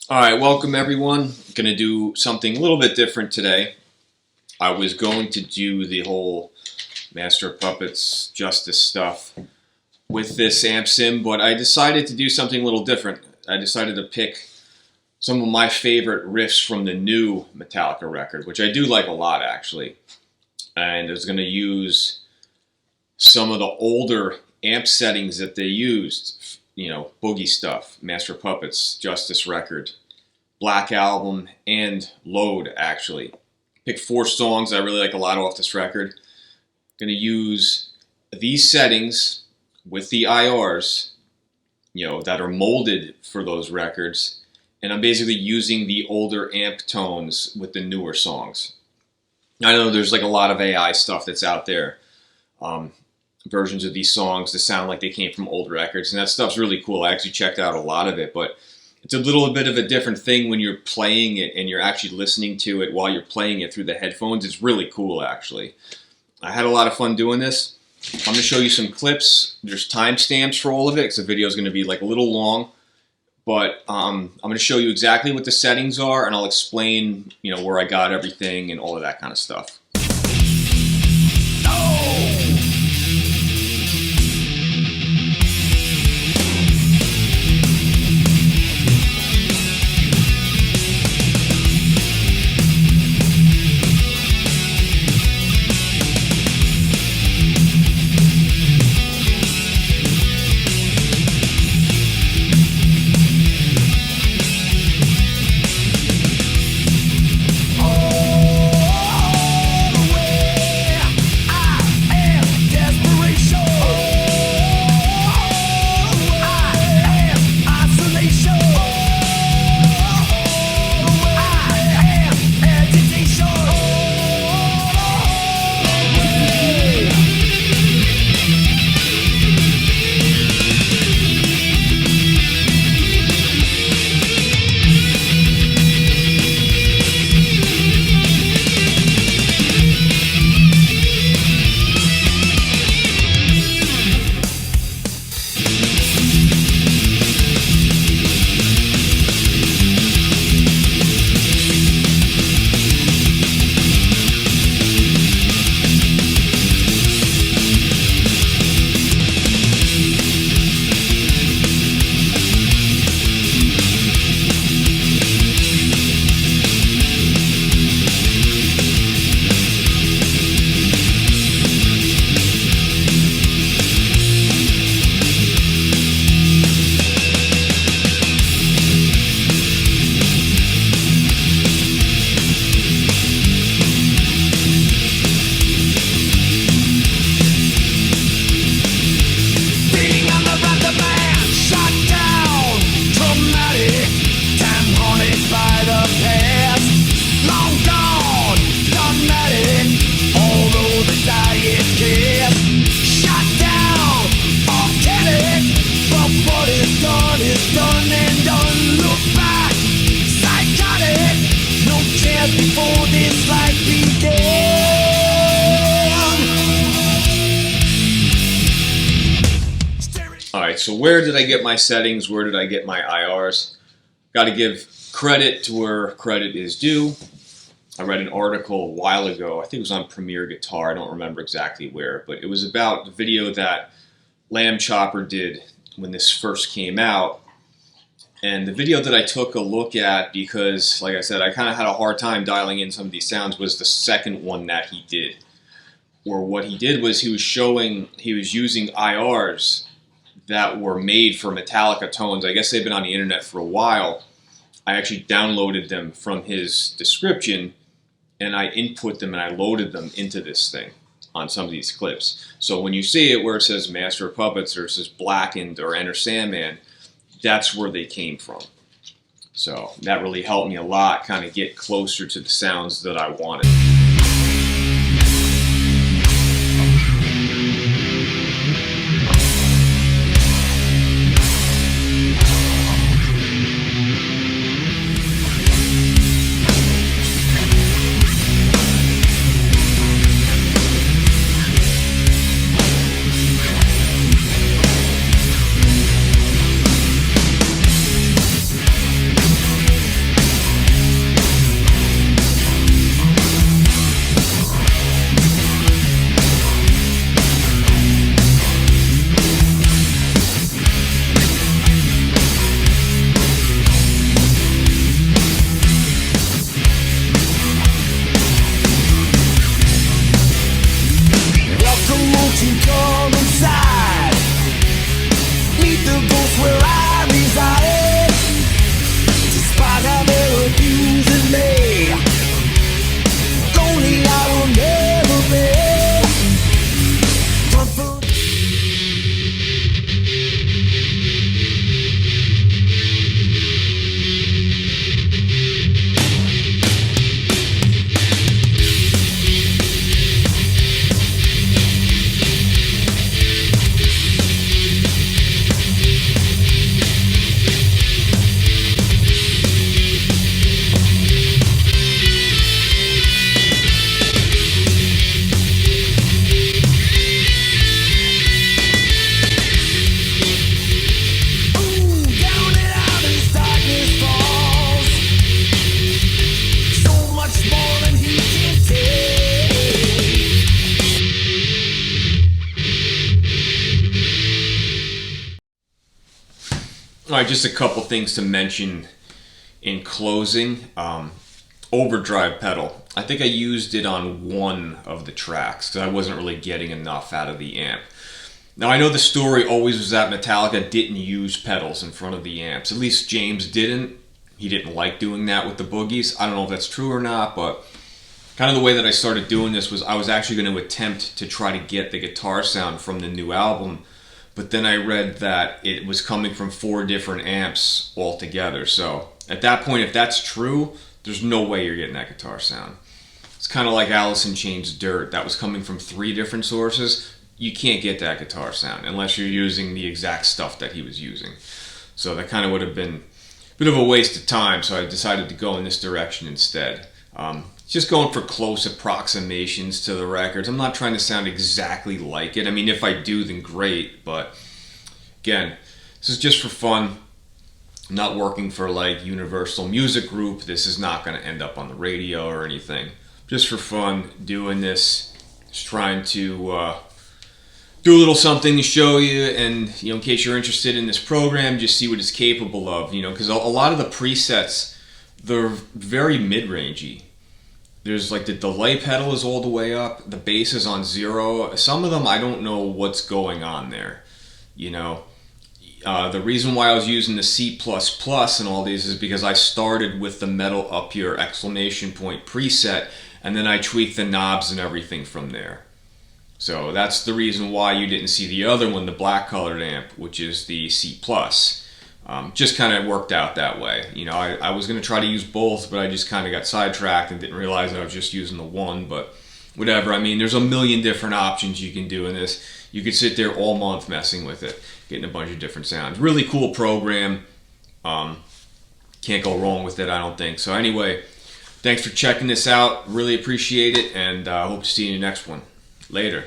All right, welcome everyone. Going to do something a little bit different today. I was going to do the whole Master of Puppets Justice stuff with this amp sim, but I decided to do something a little different. I decided to pick some of my favorite riffs from the new Metallica record, which I do like a lot actually. And I was going to use some of the older amp settings that they used, you know, Boogie stuff, Master of Puppets, Justice record, Black Album, and Load actually. Picked 4 songs I really like a lot off this record. Going to use these settings with the IRs, you know, that are molded for those records, and I'm basically using the older amp tones with the newer songs. I know there's like a lot of AI stuff that's out there. Versions of these songs that sound like they came from old records, and that stuff's really cool. I actually checked out a lot of it, but it's a little bit of a different thing when you're playing it and you're actually listening to it while you're playing it through the headphones. It's really cool, actually. I had a lot of fun doing this. I'm going to show you some clips. There's timestamps for all of it because the video is going to be like a little long, but I'm going to show you exactly what the settings are, and I'll explain, you know, where I got everything and all of that kind of stuff. Alright, so where did I get my settings? Where did I get my IRs? Got to give credit to where credit is due. I read an article a while ago, I think it was on Premier Guitar, I don't remember exactly where, but it was about the video that Lamb Chopper did when this first came out. And the video that I took a look at, because like I said, I kind of had a hard time dialing in some of these sounds, was the second one that he did. Or what he did was he was using IRs that were made for Metallica tones. I guess they've been on the internet for a while. I actually downloaded them from his description, and I input them and I loaded them into this thing on some of these clips. So when you see it where it says Master of Puppets or it says Blackened or Enter Sandman, that's where they came from. So that really helped me a lot kind of get closer to the sounds that I wanted. right, just a couple things to mention in closing. Overdrive pedal. I think I used it on one of the tracks because I wasn't really getting enough out of the amp. Now I know the story always was that Metallica didn't use pedals in front of the amps. At least James didn't. He didn't like doing that with the Boogies. I don't know if that's true or not, but kind of the way that I started doing this was I was actually going to attempt to try to get the guitar sound from the new album, but then I read that it was coming from 4 different amps altogether. So at that point, if that's true, there's no way you're getting that guitar sound. It's kind of like Alice in Chains' Dirt. That was coming from 3 different sources. You can't get that guitar sound unless you're using the exact stuff that he was using. So that kind of would have been a bit of a waste of time, so I decided to go in this direction instead. Just going for close approximations to the records. I'm not trying to sound exactly like it. I mean, if I do, then great, but again, this is just for fun. I'm not working for like Universal Music Group. This is not going to end up on the radio or anything. Just for fun, doing this, just trying to do a little something to show you, and in case you're interested in this program, just see what it's capable of. Because a lot of the presets, they're very mid-rangey. There's like the delay pedal is all the way up, the bass is on 0. Some of them I don't know what's going on there. The reason why I was using the C++ and all these is because I started with the metal up here exclamation point preset, and then I tweaked the knobs and everything from there. So that's the reason why you didn't see the other one, the black colored amp, which is the C++. Just kind of worked out that way. I was going to try to use both, but I just kind of got sidetracked and didn't realize that I was just using the one, but whatever. I mean, there's a million different options you can do in this. You could sit there all month messing with it, getting a bunch of different sounds. Really cool program. Can't go wrong with it, I don't think. So anyway, thanks for checking this out. Really appreciate it, and hope to see you in the next one. Later.